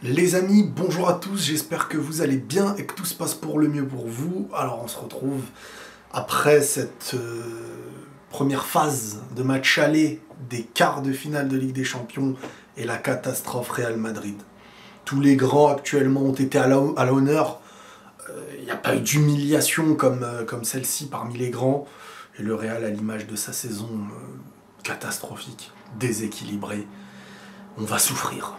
Les amis, bonjour à tous, j'espère que vous allez bien et que tout se passe pour le mieux pour vous. Alors on se retrouve après cette première phase de match aller des quarts de finale de Ligue des Champions et la catastrophe Real Madrid. Tous les grands actuellement ont été à l'honneur. Il n'y a pas eu d'humiliation comme celle-ci parmi les grands. Et le Real, à l'image de sa saison catastrophique, déséquilibrée, on va souffrir.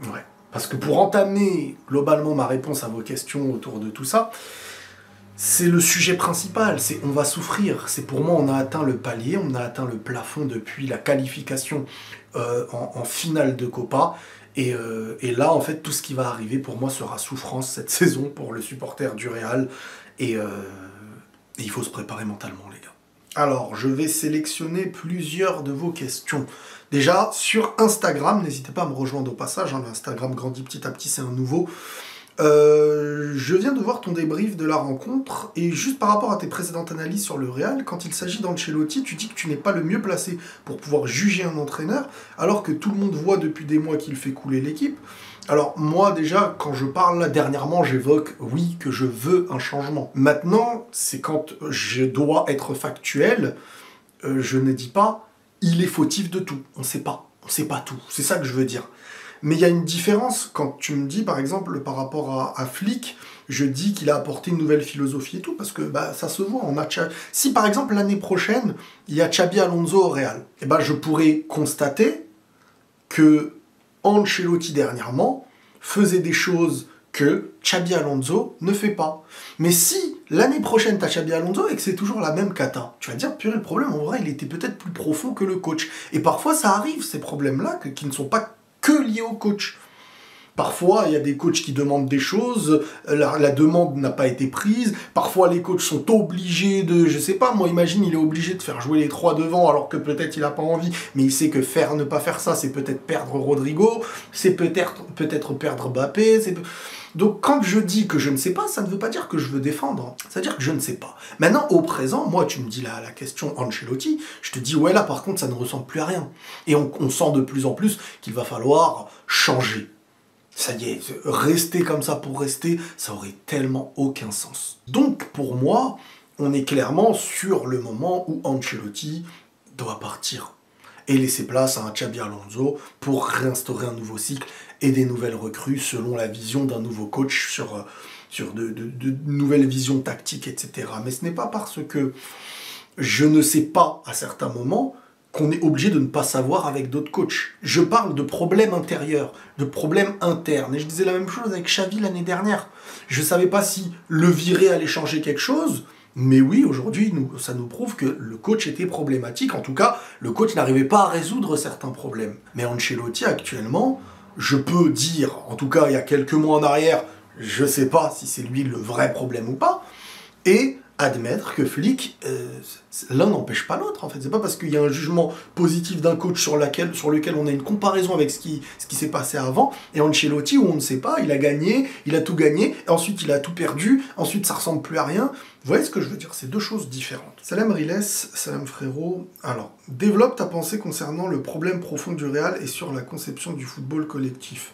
Ouais. Parce que pour entamer globalement ma réponse à vos questions autour de tout ça, c'est le sujet principal, c'est on va souffrir. C'est pour moi, on a atteint le palier, on a atteint le plafond depuis la qualification en finale de Copa. Et là, en fait, tout ce qui va arriver pour moi sera souffrance cette saison pour le supporter du Real. Et il faut se préparer mentalement, les gars. Alors, je vais sélectionner plusieurs de vos questions. Déjà, sur Instagram, n'hésitez pas à me rejoindre au passage, hein, l'Instagram grandit petit à petit, c'est un nouveau. Je viens de voir ton débrief de la rencontre, et juste par rapport à tes précédentes analyses sur le Real, quand il s'agit d'Ancelotti, tu dis que tu n'es pas le mieux placé pour pouvoir juger un entraîneur, alors que tout le monde voit depuis des mois qu'il fait couler l'équipe. Alors moi déjà, quand je parle là, dernièrement, j'évoque, oui, que je veux un changement. Maintenant, c'est quand je dois être factuel, je ne dis pas, il est fautif de tout. On sait pas tout, c'est ça que je veux dire. Mais il y a une différence quand tu me dis, par exemple, par rapport à Flick, je dis qu'il a apporté une nouvelle philosophie et tout, parce que bah, ça se voit. Si par exemple l'année prochaine, il y a Xabi Alonso au Real, et ben, je pourrais constater que Ancelotti dernièrement faisait des choses que Xabi Alonso ne fait pas. Mais si l'année prochaine t'as Xabi Alonso et que c'est toujours la même cata, tu vas te dire, purée, le problème en vrai il était peut-être plus profond que le coach. Et parfois ça arrive, ces problèmes-là, qui ne sont pas que liés au coach. Parfois, il y a des coachs qui demandent des choses, la demande n'a pas été prise. Parfois, les coachs sont obligés de, je sais pas, moi, imagine, il est obligé de faire jouer les trois devant alors que peut-être il n'a pas envie, mais il sait que ne pas faire ça, c'est peut-être perdre Rodrigo, c'est peut-être perdre Mbappé. Donc, quand je dis que je ne sais pas, ça ne veut pas dire que je veux défendre. C'est-à-dire que je ne sais pas. Maintenant, au présent, moi, tu me dis la question Ancelotti, je te dis, ouais, là, par contre, ça ne ressemble plus à rien. Et on sent de plus en plus qu'il va falloir changer. Ça y est, rester comme ça pour rester, ça aurait tellement aucun sens. Donc pour moi, on est clairement sur le moment où Ancelotti doit partir et laisser place à un Xabi Alonso pour réinstaurer un nouveau cycle et des nouvelles recrues selon la vision d'un nouveau coach sur de nouvelles visions tactiques, etc. Mais ce n'est pas parce que je ne sais pas à certains moments qu'on est obligé de ne pas savoir avec d'autres coachs. Je parle de problèmes intérieurs, de problèmes internes. Et je disais la même chose avec Xavi l'année dernière. Je ne savais pas si le virer allait changer quelque chose, mais oui, aujourd'hui, ça nous prouve que le coach était problématique. En tout cas, le coach n'arrivait pas à résoudre certains problèmes. Mais Ancelotti, actuellement, je peux dire, en tout cas, il y a quelques mois en arrière, je ne sais pas si c'est lui le vrai problème ou pas, et admettre que Flick, l'un n'empêche pas l'autre en fait. C'est pas parce qu'il y a un jugement positif d'un coach sur lequel on a une comparaison avec ce qui s'est passé avant, et Ancelotti où on ne sait pas, il a gagné, il a tout gagné, et ensuite il a tout perdu, ensuite ça ressemble plus à rien. Vous voyez ce que je veux dire? C'est deux choses différentes. Salam Riles, salam frérot. Alors, développe ta pensée concernant le problème profond du Real et sur la conception du football collectif.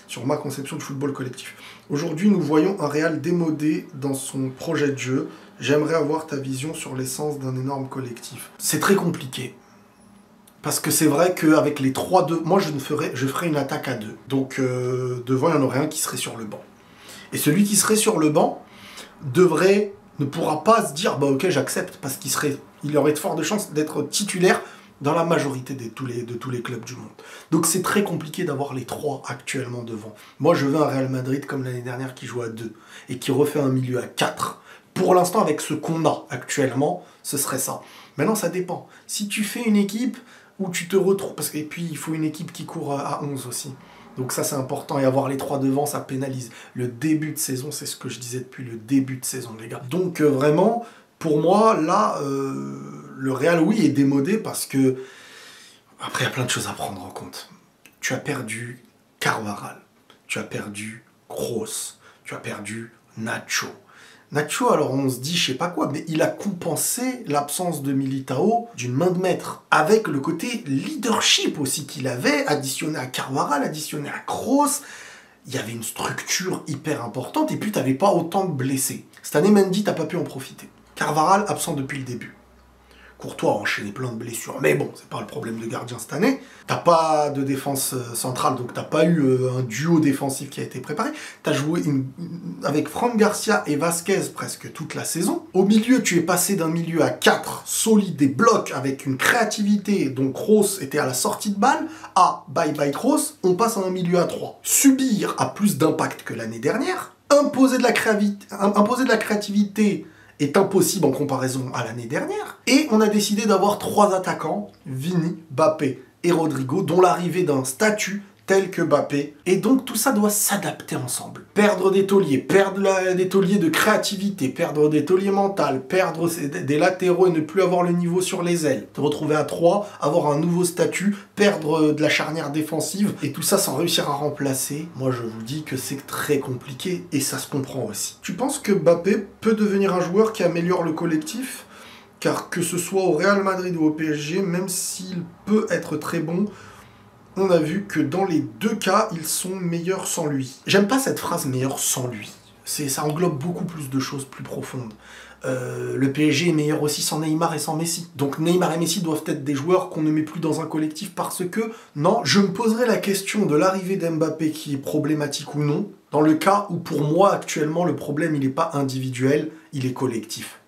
Sur ma conception du football collectif. Aujourd'hui, nous voyons un Real démodé dans son projet de jeu. J'aimerais avoir ta vision sur l'essence d'un énorme collectif. C'est très compliqué. Parce que c'est vrai qu'avec les 3-2, moi je ferais une attaque à 2. Donc devant, il y en aurait un qui serait sur le banc. Et celui qui serait sur le banc ne pourra pas se dire, bah ok, j'accepte, parce il aurait de fortes chances d'être titulaire dans la majorité de tous les clubs du monde. Donc c'est très compliqué d'avoir les trois actuellement devant. Moi je veux un Real Madrid comme l'année dernière qui joue à 2 et qui refait un milieu à 4. Pour l'instant, avec ce qu'on a actuellement, ce serait ça. Maintenant, ça dépend. Si tu fais une équipe où tu te retrouves... Et puis, il faut une équipe qui court à 11 aussi. Donc ça, c'est important. Et avoir les trois devant, ça pénalise. Le début de saison, c'est ce que je disais depuis le début de saison, les gars. Donc, vraiment, pour moi, là, le Real, oui, est démodé parce que... Après, il y a plein de choses à prendre en compte. Tu as perdu Carvajal. Tu as perdu Kroos. Tu as perdu Nacho. Nacho, alors on se dit je sais pas quoi, mais il a compensé l'absence de Militao d'une main de maître, avec le côté leadership aussi qu'il avait, additionné à Carvajal, additionné à Kroos. il y avait une structure hyper importante et puis t'avais pas autant de blessés. Cette année, Mendy, t'as pas pu en profiter. Carvajal, absent depuis le début. Courtois a enchaîné plein de blessures, mais bon, c'est pas le problème de gardien cette année. T'as pas de défense centrale, donc t'as pas eu un duo défensif qui a été préparé. T'as joué avec Fran Garcia et Vasquez presque toute la saison. Au milieu, tu es passé d'un milieu à 4 solide, des blocs avec une créativité, dont Kroos était à la sortie de balle, à bye bye Kroos, on passe à un milieu à 3. Subir a plus d'impact que l'année dernière. Imposer de la créativité est impossible en comparaison à l'année dernière. Et on a décidé d'avoir 3 attaquants, Vini, Mbappé et Rodrigo, dont l'arrivée d'un statut tel que Mbappé. Et donc tout ça doit s'adapter ensemble. Perdre des tauliers, des tauliers de créativité, perdre des tauliers mentaux, perdre des latéraux et ne plus avoir le niveau sur les ailes. Te retrouver à 3, avoir un nouveau statut, perdre de la charnière défensive, et tout ça sans réussir à remplacer. Moi je vous dis que c'est très compliqué, et ça se comprend aussi. Tu penses que Mbappé peut devenir un joueur qui améliore le collectif ? Car que ce soit au Real Madrid ou au PSG, même s'il peut être très bon, on a vu que dans les 2 cas, ils sont meilleurs sans lui. J'aime pas cette phrase « meilleur sans lui ». Ça englobe beaucoup plus de choses plus profondes. Le PSG est meilleur aussi sans Neymar et sans Messi. Donc Neymar et Messi doivent être des joueurs qu'on ne met plus dans un collectif parce que, non, je me poserai la question de l'arrivée d'Mbappé qui est problématique ou non, dans le cas où pour moi actuellement le problème il n'est pas individuel, il est collectif.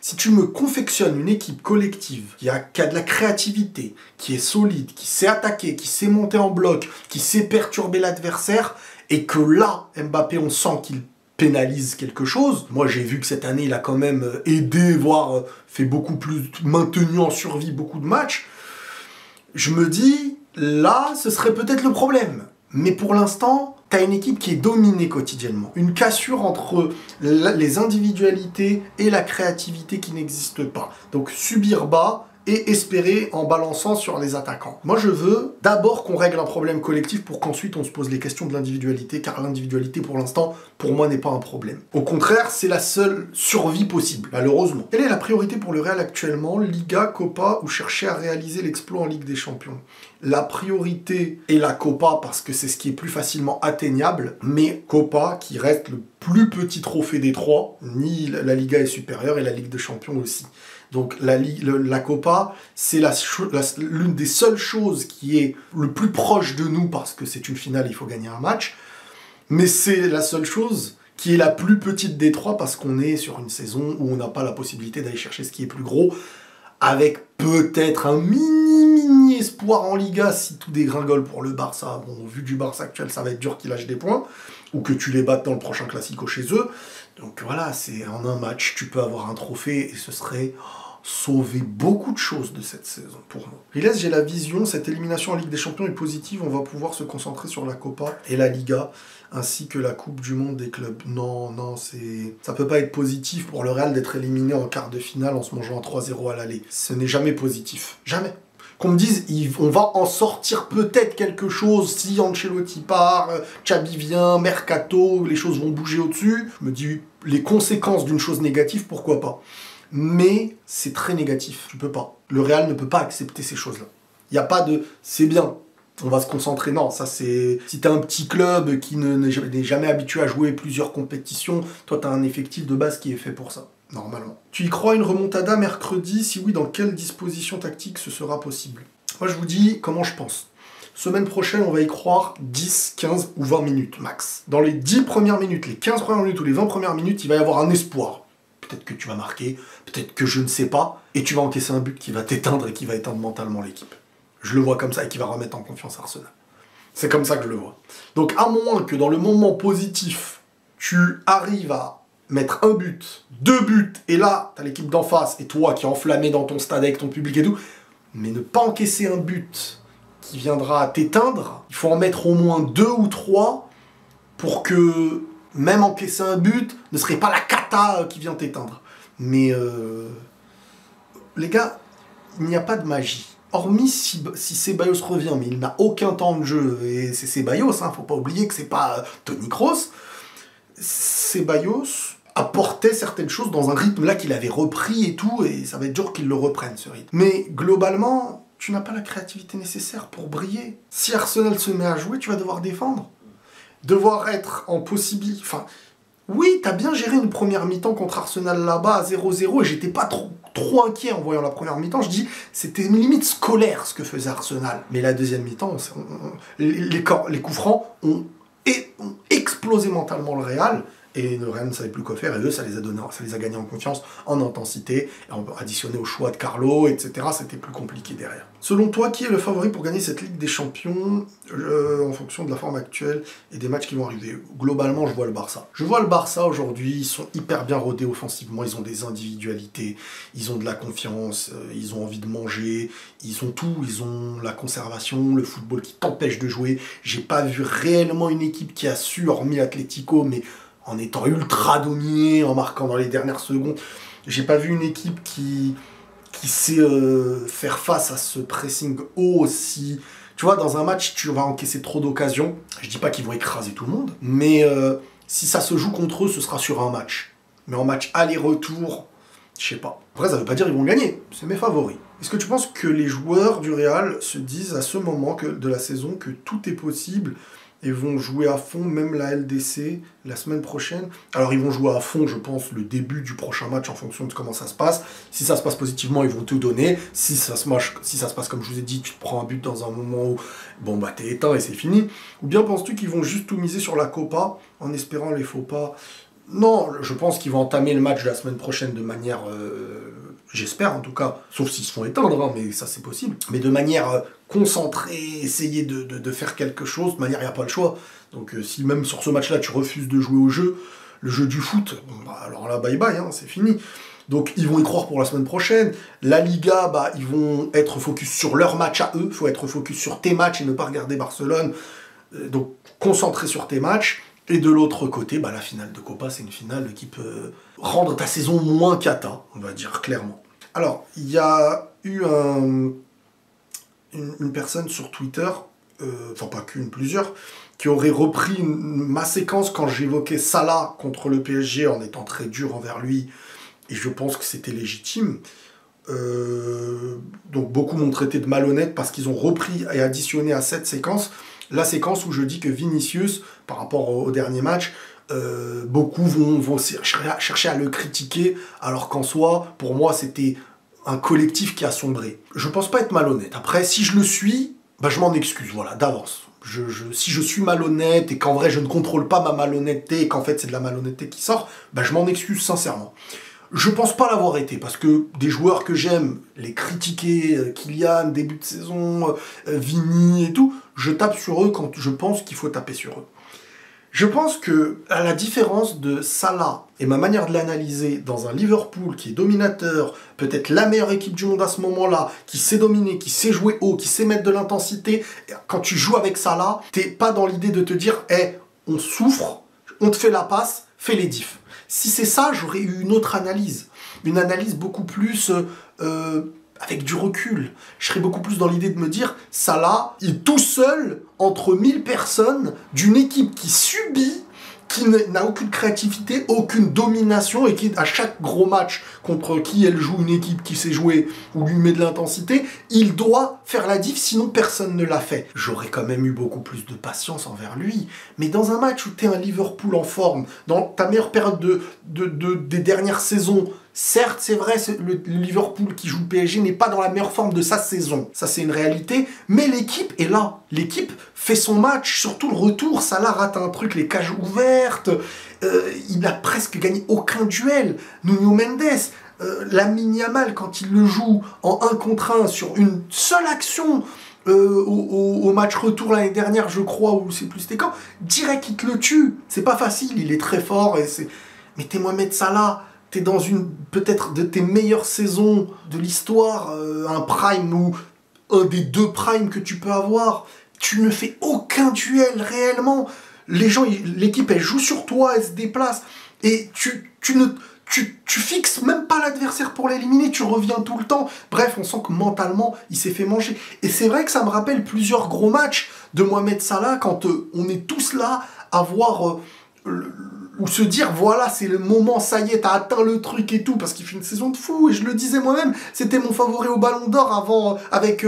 Si tu me confectionnes une équipe collective qui a de la créativité, qui est solide, qui sait attaquer, qui sait monter en bloc, qui sait perturber l'adversaire, et que là, Mbappé, on sent qu'il pénalise quelque chose. Moi, j'ai vu que cette année, il a quand même aidé, voire fait beaucoup plus, maintenu en survie beaucoup de matchs. Je me dis, là, ce serait peut-être le problème. Mais pour l'instant, t'as une équipe qui est dominée quotidiennement. Une cassure entre les individualités et la créativité qui n'existe pas. Donc subir bas et espérer en balançant sur les attaquants. Moi je veux d'abord qu'on règle un problème collectif pour qu'ensuite on se pose les questions de l'individualité, car l'individualité pour l'instant, pour moi, n'est pas un problème. Au contraire, c'est la seule survie possible, malheureusement. Quelle est la priorité pour le Real actuellement? Liga, Copa ou chercher à réaliser l'exploit en Ligue des Champions? La priorité est la Copa parce que c'est ce qui est plus facilement atteignable, mais Copa qui reste le plus petit trophée des 3, ni la Liga est supérieure et la Ligue des Champions aussi. Donc la Copa, c'est l'une des seules choses qui est le plus proche de nous parce que c'est une finale, il faut gagner un match, mais c'est la seule chose qui est la plus petite des 3 parce qu'on est sur une saison où on n'a pas la possibilité d'aller chercher ce qui est plus gros, avec peut-être un mini espoir en Liga si tout dégringole pour le Barça. Bon, au vu du Barça actuel, ça va être dur qu'il lâche des points, ou que tu les battes dans le prochain Classico chez eux. Donc voilà, c'est en un match, tu peux avoir un trophée, et ce serait sauver beaucoup de choses de cette saison pour moi. Riles, j'ai la vision, cette élimination en Ligue des Champions est positive, on va pouvoir se concentrer sur la Copa et la Liga, ainsi que la Coupe du Monde des clubs. Non, ça peut pas être positif pour le Real d'être éliminé en quart de finale en se mangeant un 3-0 à l'aller. Ce n'est jamais positif. Jamais. Qu'on me dise, on va en sortir peut-être quelque chose si Ancelotti part, Xabi vient, Mercato, les choses vont bouger au-dessus. Je me dis, les conséquences d'une chose négative, pourquoi pas? Mais c'est très négatif, tu peux pas. Le Real ne peut pas accepter ces choses-là. Il n'y a pas de « c'est bien ». On va se concentrer, non, ça c'est... Si t'as un petit club qui n'est jamais habitué à jouer plusieurs compétitions, toi t'as un effectif de base qui est fait pour ça, normalement. Tu y crois une remontada mercredi? Si oui, dans quelle disposition tactique ce sera possible? Moi je vous dis comment je pense. Semaine prochaine, on va y croire 10, 15 ou 20 minutes max. Dans les 10 premières minutes, les 15 premières minutes ou les 20 premières minutes, il va y avoir un espoir. Peut-être que tu vas marquer, peut-être que je ne sais pas, et tu vas encaisser un but qui va t'éteindre et qui va éteindre mentalement l'équipe. Je le vois comme ça et qui va remettre en confiance Arsenal. C'est comme ça que je le vois. Donc à moins que dans le moment positif, tu arrives à mettre un but, 2 buts, et là, tu as l'équipe d'en face et toi qui es enflammé dans ton stade avec ton public et tout, mais ne pas encaisser un but qui viendra t'éteindre, il faut en mettre au moins 2 ou 3 pour que même encaisser un but ne serait pas la cata qui vient t'éteindre. Mais les gars, il n'y a pas de magie. Hormis si Ceballos revient, mais il n'a aucun temps de jeu, et c'est Ceballos, hein, faut pas oublier que c'est pas Toni Kroos. Ceballos apportait certaines choses dans un rythme là qu'il avait repris et tout, et ça va être dur qu'il le reprenne ce rythme. Mais globalement, tu n'as pas la créativité nécessaire pour briller. Si Arsenal se met à jouer, tu vas devoir défendre. devoir être en possibilité... Enfin, oui, t'as bien géré une première mi-temps contre Arsenal là-bas à 0-0 et j'étais pas trop inquiet en voyant la première mi-temps. Je dis, c'était une limite scolaire ce que faisait Arsenal. Mais la deuxième mi-temps, les coups francs ont explosé mentalement le Real. Et le Real ne savait plus quoi faire, et eux, ça les a gagnés en confiance, en intensité, et on peut additionner au choix de Carlo, etc. C'était plus compliqué derrière. Selon toi, qui est le favori pour gagner cette Ligue des Champions, en fonction de la forme actuelle et des matchs qui vont arriver? Globalement, je vois le Barça. Je vois le Barça aujourd'hui, ils sont hyper bien rodés offensivement, ils ont des individualités, ils ont de la confiance, ils ont envie de manger, ils ont tout, ils ont la conservation, le football qui t'empêche de jouer. J'ai pas vu réellement une équipe qui a su, hormis Atlético, mais en étant ultra dominé, en marquant dans les dernières secondes. J'ai pas vu une équipe qui sait faire face à ce pressing haut aussi. Tu vois, dans un match, tu vas encaisser trop d'occasions. Je dis pas qu'ils vont écraser tout le monde, mais si ça se joue contre eux, ce sera sur un match. Mais en match aller-retour, je sais pas. Après, ça veut pas dire qu'ils vont gagner. C'est mes favoris. Est-ce que tu penses que les joueurs du Real se disent à ce moment de la saison que tout est possible et vont jouer à fond, même la LDC, la semaine prochaine? Alors ils vont jouer à fond, je pense, le début du prochain match en fonction de comment ça se passe. Si ça se passe positivement, ils vont tout donner. Si ça se passe comme je vous ai dit, tu te prends un but dans un moment où, bon bah t'es éteint et c'est fini. Ou bien penses-tu qu'ils vont juste tout miser sur la Copa, en espérant les faux pas? Non, je pense qu'ils vont entamer le match de la semaine prochaine de manière... j'espère en tout cas, sauf s'ils se font éteindre, hein, mais ça c'est possible. Mais de manière concentrée, essayer de faire quelque chose, de manière il n'y a pas le choix. Donc si même sur ce match-là tu refuses de jouer au jeu, le jeu du foot, bon, bah, alors là bye bye, hein, c'est fini. Donc ils vont y croire pour la semaine prochaine. La Liga, bah, ils vont être focus sur leur match à eux, il faut être focus sur tes matchs et ne pas regarder Barcelone. Donc concentré sur tes matchs. Et de l'autre côté, bah, la finale de Copa, c'est une finale qui peut rendre ta saison moins cata, on va dire clairement. Alors, il y a eu une personne sur Twitter, enfin pas qu'une, plusieurs, qui aurait repris ma séquence quand j'évoquais Salah contre le PSG en étant très dur envers lui, et je pense que c'était légitime. Donc beaucoup m'ont traité de malhonnête parce qu'ils ont repris et additionné à cette séquence la séquence où je dis que Vinicius, par rapport au dernier match, beaucoup vont chercher à le critiquer, alors qu'en soi, pour moi, c'était un collectif qui a sombré. Je pense pas être malhonnête. Après, si je le suis, bah, je m'en excuse, voilà, d'avance. Si je suis malhonnête et qu'en vrai, je ne contrôle pas ma malhonnêteté et qu'en fait, c'est de la malhonnêteté qui sort, bah, je m'en excuse sincèrement. Je pense pas l'avoir été, parce que des joueurs que j'aime, les critiquer, Kylian, début de saison, Vini et tout, je tape sur eux quand je pense qu'il faut taper sur eux. Je pense que, à la différence de Salah et ma manière de l'analyser dans un Liverpool qui est dominateur, peut-être la meilleure équipe du monde à ce moment-là, qui sait dominer, qui sait jouer haut, qui sait mettre de l'intensité, quand tu joues avec Salah, t'es pas dans l'idée de te dire « Hey, on souffre, on te fait la passe, fais les diffs ». Si c'est ça, j'aurais eu une autre analyse. Une analyse beaucoup plus avec du recul. Je serais beaucoup plus dans l'idée de me dire, Salah est tout seul entre 1000 personnes d'une équipe qui subit, qui n'a aucune créativité, aucune domination, et qui, à chaque gros match contre qui elle joue une équipe qui sait jouer ou lui met de l'intensité, il doit faire la diff, sinon personne ne l'a fait. J'aurais quand même eu beaucoup plus de patience envers lui. Mais dans un match où t'es un Liverpool en forme, dans ta meilleure période des dernières saisons, certes, c'est vrai, le Liverpool qui joue le PSG n'est pas dans la meilleure forme de sa saison. Ça, c'est une réalité. Mais l'équipe est là. L'équipe fait son match, surtout le retour. Salah rate un truc, les cages ouvertes. Il n'a presque gagné aucun duel. Nuno Mendes, Lamine Yamal, quand il le joue en 1 contre 1 sur une seule action au match retour l'année dernière, je crois, ou c'est plus c'était quand, direct il te le tue. C'est pas facile, il est très fort. Mais t'es Mohamed Salah. T'es dans une, peut-être, de tes meilleures saisons de l'histoire, un prime ou un des 2 primes que tu peux avoir. Tu ne fais aucun duel réellement. L'équipe, elle joue sur toi, elle se déplace. Et tu fixes même pas l'adversaire pour l'éliminer, tu reviens tout le temps. Bref, on sent que mentalement, il s'est fait manger. Et c'est vrai que ça me rappelle plusieurs gros matchs de Mohamed Salah quand on est tous là à voir... ou se dire, voilà, c'est le moment, ça y est, t'as atteint le truc et tout, parce qu'il fait une saison de fou, et je le disais moi-même, c'était mon favori au Ballon d'Or avant, avec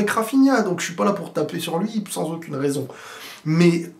Rafinha, donc je suis pas là pour taper sur lui, sans aucune raison. Mais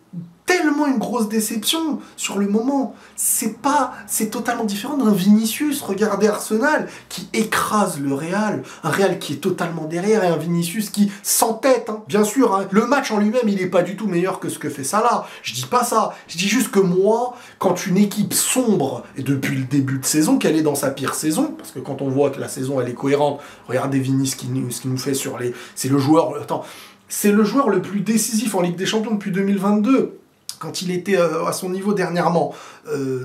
tellement une grosse déception sur le moment. C'est totalement différent d'un Vinicius. Regardez Arsenal qui écrase le Real, un Real qui est totalement derrière et un Vinicius qui s'entête. Hein. Bien sûr, hein, le match en lui-même, il n'est pas du tout meilleur que ce que fait Salah. Je dis pas ça. Je dis juste que moi, quand une équipe sombre, et depuis le début de saison, qu'elle est dans sa pire saison, parce que quand on voit que la saison elle est cohérente, regardez Vinicius ce qu'il nous fait sur les... C'est le joueur... Attends, c'est le joueur le plus décisif en Ligue des Champions depuis 2022. Quand il était à son niveau dernièrement.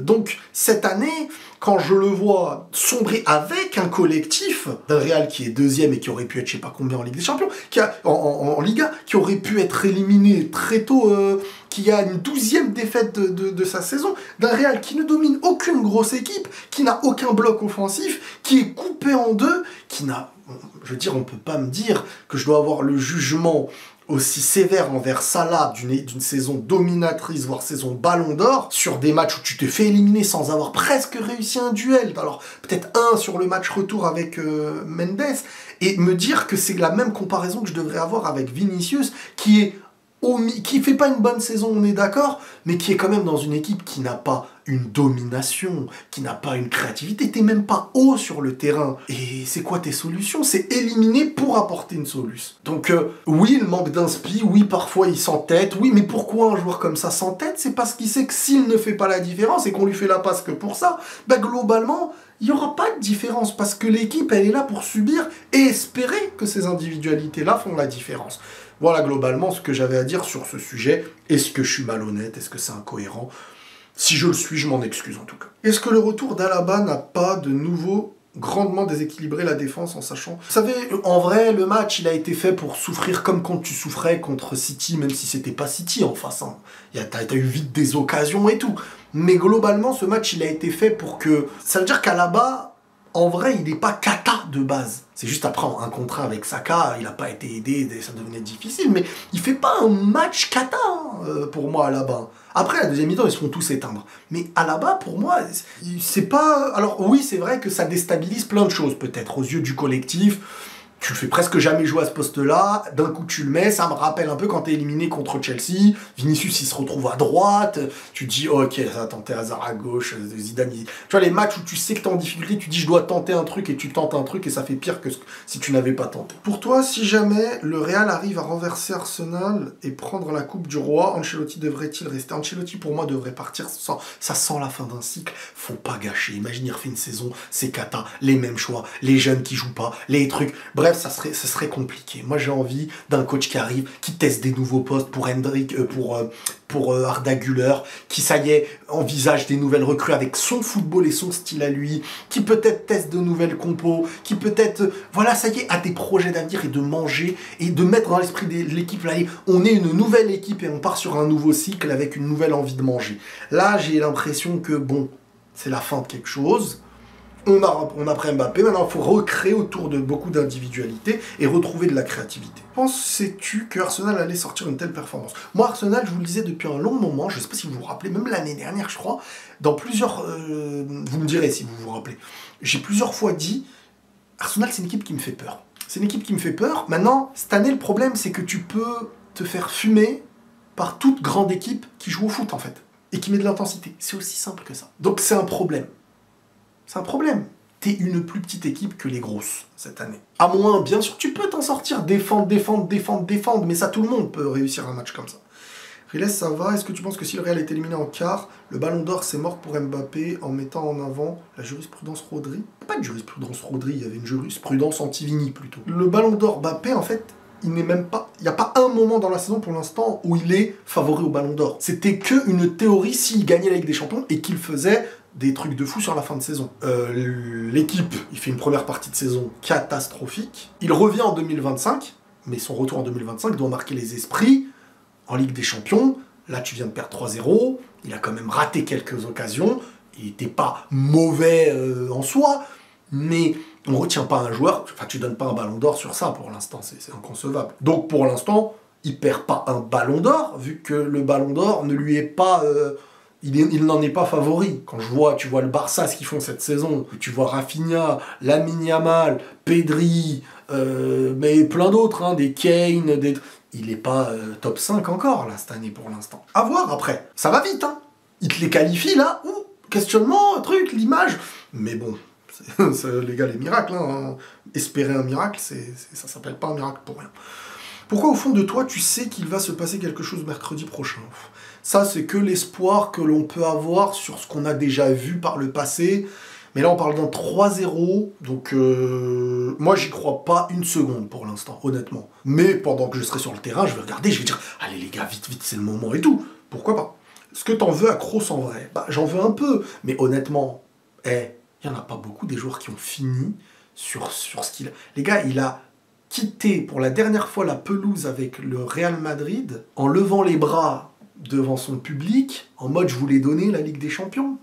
Donc, cette année, quand je le vois sombrer avec un collectif d'un Real qui est deuxième et qui aurait pu être je sais pas combien en Ligue des Champions, en Liga, qui aurait pu être éliminé très tôt, qui a une 12e défaite de sa saison, d'un Real qui ne domine aucune grosse équipe, qui n'a aucun bloc offensif, qui est coupé en deux, qui n'a... Je veux dire, on peut pas me dire que je dois avoir le jugement aussi sévère envers Salah d'une saison dominatrice, voire saison ballon d'or, sur des matchs où tu te fais éliminer sans avoir presque réussi un duel, alors peut-être un sur le match retour avec Mendes, et me dire que c'est la même comparaison que je devrais avoir avec Vinicius, qui fait pas une bonne saison, on est d'accord, mais qui est quand même dans une équipe qui n'a pas une domination, qui n'a pas une créativité, t'es même pas haut sur le terrain. Et c'est quoi tes solutions? C'est éliminer pour apporter une solution. Donc oui, il manque d'inspi, oui, parfois il s'entête, oui, mais pourquoi un joueur comme ça s'entête? C'est parce qu'il sait que s'il ne fait pas la différence et qu'on lui fait la passe que pour ça, bah globalement, il n'y aura pas de différence parce que l'équipe, elle est là pour subir et espérer que ces individualités-là font la différence. Voilà globalement ce que j'avais à dire sur ce sujet. Est-ce que je suis malhonnête? Est-ce que c'est incohérent? Si je le suis, je m'en excuse en tout cas. Est-ce que le retour d'Alaba n'a pas de nouveau grandement déséquilibré la défense en sachant... Vous savez, en vrai, le match, il a été fait pour souffrir comme quand tu souffrais contre City, même si c'était pas City en face. Hein. T'as eu vite des occasions et tout. Mais globalement, ce match, il a été fait pour que... Ça veut dire qu'Alaba... En vrai, il n'est pas cata de base. C'est juste après un contrat avec Saka, il n'a pas été aidé, ça devenait difficile, mais il fait pas un match cata pour moi Alaba. Après, la deuxième mi-temps, ils se font tous éteindre. Mais Alaba, pour moi, c'est pas... Alors oui, c'est vrai que ça déstabilise plein de choses, peut-être, aux yeux du collectif. Tu le fais presque jamais jouer à ce poste-là, d'un coup tu le mets, ça me rappelle un peu quand t'es éliminé contre Chelsea, Vinicius il se retrouve à droite, tu te dis ok, ça va tenter Hazard à gauche, Zidane, tu vois les matchs où tu sais que t'es en difficulté, tu dis je dois tenter un truc et tu tentes un truc et ça fait pire que si tu n'avais pas tenté. Pour toi, si jamais le Real arrive à renverser Arsenal et prendre la Coupe du Roi, Ancelotti devrait-il rester? Ancelotti pour moi devrait partir, ça sent la fin d'un cycle, faut pas gâcher, imagine il refait une saison, c'est cata, les mêmes choix, les jeunes qui jouent pas, les trucs, bref, ça serait compliqué. Moi, j'ai envie d'un coach qui arrive, qui teste des nouveaux postes pour Hendrik, pour Arda Güler, qui, ça y est, envisage des nouvelles recrues avec son football et son style à lui, qui peut-être teste de nouvelles compos, qui peut-être, voilà, ça y est, a des projets d'avenir et de manger et de mettre dans l'esprit de l'équipe, là, on est une nouvelle équipe et on part sur un nouveau cycle avec une nouvelle envie de manger. Là, j'ai l'impression que, bon, c'est la fin de quelque chose. On a pris Mbappé, maintenant il faut recréer autour de beaucoup d'individualité et retrouver de la créativité. Pensais-tu que Arsenal allait sortir une telle performance? Moi, Arsenal, je vous le disais depuis un long moment, je ne sais pas si vous vous rappelez, même l'année dernière, je crois, dans plusieurs... vous me direz si vous vous rappelez. J'ai plusieurs fois dit, Arsenal, c'est une équipe qui me fait peur. C'est une équipe qui me fait peur. Maintenant, cette année, le problème, c'est que tu peux te faire fumer par toute grande équipe qui joue au foot, en fait, et qui met de l'intensité. C'est aussi simple que ça. Donc, c'est un problème. C'est un problème. T'es une plus petite équipe que les grosses cette année. À moins, bien sûr, tu peux t'en sortir, défendre, mais ça, tout le monde peut réussir un match comme ça. Riles, ça va? Est-ce que tu penses que si le Real est éliminé en quart, le Ballon d'Or c'est mort pour Mbappé en mettant en avant la jurisprudence Rodri? Pas de jurisprudence Rodri, il y avait une jurisprudence anti-Vini plutôt. Le Ballon d'Or Mbappé, en fait, il n'est même pas... Il n'y a pas un moment dans la saison pour l'instant où il est favori au Ballon d'Or. C'était qu'une théorie s'il gagnait la Ligue des Champions et qu'il faisait des trucs de fou sur la fin de saison. L'équipe, il fait une première partie de saison catastrophique. Il revient en 2025, mais son retour en 2025 doit marquer les esprits en Ligue des Champions. Là, tu viens de perdre 3-0. Il a quand même raté quelques occasions. Il n'était pas mauvais en soi, mais on ne retient pas un joueur. Enfin, tu donnes pas un ballon d'or sur ça pour l'instant. C'est inconcevable. Donc, pour l'instant, il perd pas un ballon d'or, vu que le ballon d'or ne lui est pas... il n'en est pas favori. Quand tu vois le Barça, ce qu'ils font cette saison, tu vois Rafinha, Lamine Yamal, Pedri, mais plein d'autres, hein, des Kane, il est pas top 5 encore, là, cette année, pour l'instant. À voir, après. Ça va vite, hein. Il te les qualifie, là. Ouh, questionnement, truc, l'image. Mais bon, les gars, les miracles, hein. Espérer un miracle, ça s'appelle pas un miracle pour rien. Pourquoi, au fond de toi, tu sais qu'il va se passer quelque chose mercredi prochain? Ça, c'est que l'espoir que l'on peut avoir sur ce qu'on a déjà vu par le passé. Mais là, on parle d'un 3-0, donc moi, j'y crois pas une seconde pour l'instant, honnêtement. Mais pendant que je serai sur le terrain, je vais regarder, je vais dire « Allez les gars, vite, vite, c'est le moment et tout ». Pourquoi pas? Est-ce que t'en veux à Kroos en vrai? Bah, j'en veux un peu, mais honnêtement, il y en a pas beaucoup des joueurs qui ont fini sur ce qu'il a. Les gars, il a quitté pour la dernière fois la pelouse avec le Real Madrid en levant les bras devant son public, en mode « Je voulais donner la Ligue des Champions ».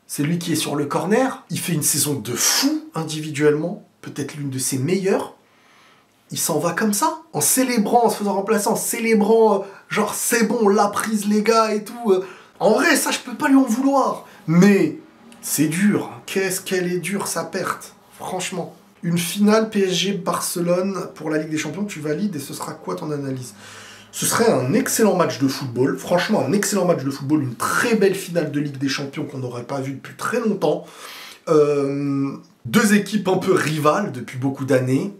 C'est lui qui est sur le corner. Il fait une saison de fou individuellement. Peut-être l'une de ses meilleures. Il s'en va comme ça. En célébrant, en se faisant remplacer, en célébrant, genre c'est bon, la prise les gars et tout. En vrai, ça je peux pas lui en vouloir. Mais c'est dur. Qu'est-ce qu'elle est dure sa perte. Franchement. Une finale PSG-Barcelone pour la Ligue des Champions, tu valides et ce sera quoi ton analyse? Ce serait un excellent match de football, franchement un excellent match de football, une très belle finale de Ligue des Champions qu'on n'aurait pas vue depuis très longtemps. Deux équipes un peu rivales depuis beaucoup d'années.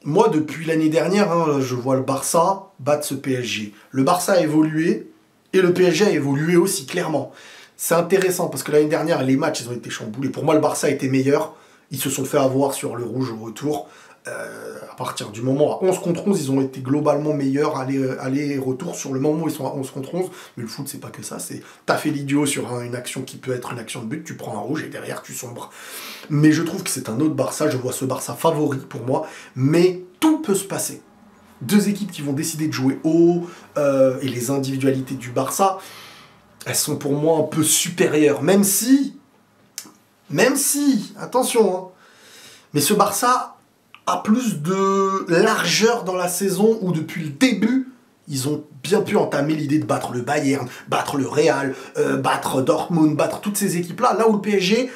Moi, depuis l'année dernière, hein, je vois le Barça battre ce PSG. Le Barça a évolué et le PSG a évolué aussi, clairement. C'est intéressant parce que l'année dernière, les matchs, ils ont été chamboulés. Pour moi, le Barça a été meilleur. Ils se sont fait avoir sur le rouge au retour. À partir du moment à 11 contre 11, ils ont été globalement meilleurs aller-retour sur le moment où ils sont à 11 contre 11. Mais le foot, c'est pas que ça. C'est t'as fait l'idiot sur une action qui peut être une action de but, tu prends un rouge et derrière, tu sombres. Mais je trouve que c'est un autre Barça. Je vois ce Barça favori pour moi. Mais tout peut se passer. Deux équipes qui vont décider de jouer haut et les individualités du Barça, elles sont pour moi un peu supérieures. Même si, attention, hein, mais ce Barça a plus de largeur dans la saison où depuis le début, ils ont bien pu entamer l'idée de battre le Bayern, battre le Real, battre Dortmund, battre toutes ces équipes-là. Là où le PSG,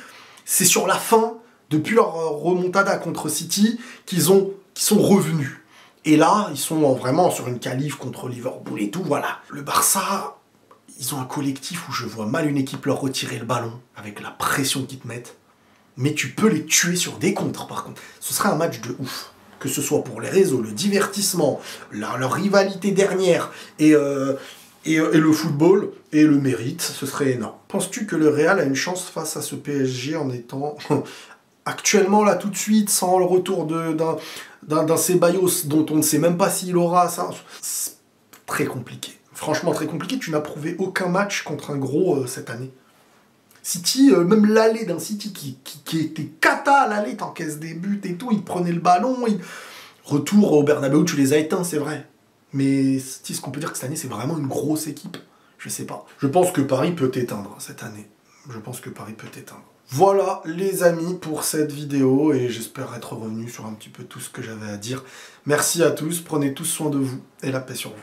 c'est sur la fin, depuis leur remontada contre City, qui sont revenus. Et là, ils sont vraiment sur une qualif contre Liverpool et tout, voilà. Le Barça, ils ont un collectif où je vois mal une équipe leur retirer le ballon, avec la pression qu'ils te mettent. Mais tu peux les tuer sur des contres, par contre. Ce serait un match de ouf. Que ce soit pour les réseaux, le divertissement, leur rivalité dernière, et le football, et le mérite, ce serait énorme. Penses-tu que le Real a une chance face à ce PSG en étant... actuellement, là, tout de suite, sans le retour d'un Ceballos, dont on ne sait même pas s'il aura ça... C'est très compliqué. Franchement, très compliqué. Tu n'as prouvé aucun match contre un gros cette année. City, même l'aller d'un City qui était cata à l'aller, t'encaisses des buts et tout, il prenait le ballon, retour au Bernabéu, tu les as éteints, c'est vrai. Mais est-ce qu'on peut dire que cette année, c'est vraiment une grosse équipe? Je sais pas. Je pense que Paris peut t'éteindre cette année. Je pense que Paris peut t'éteindre. Voilà les amis pour cette vidéo et j'espère être revenu sur un petit peu tout ce que j'avais à dire. Merci à tous, prenez tous soin de vous et la paix sur vous.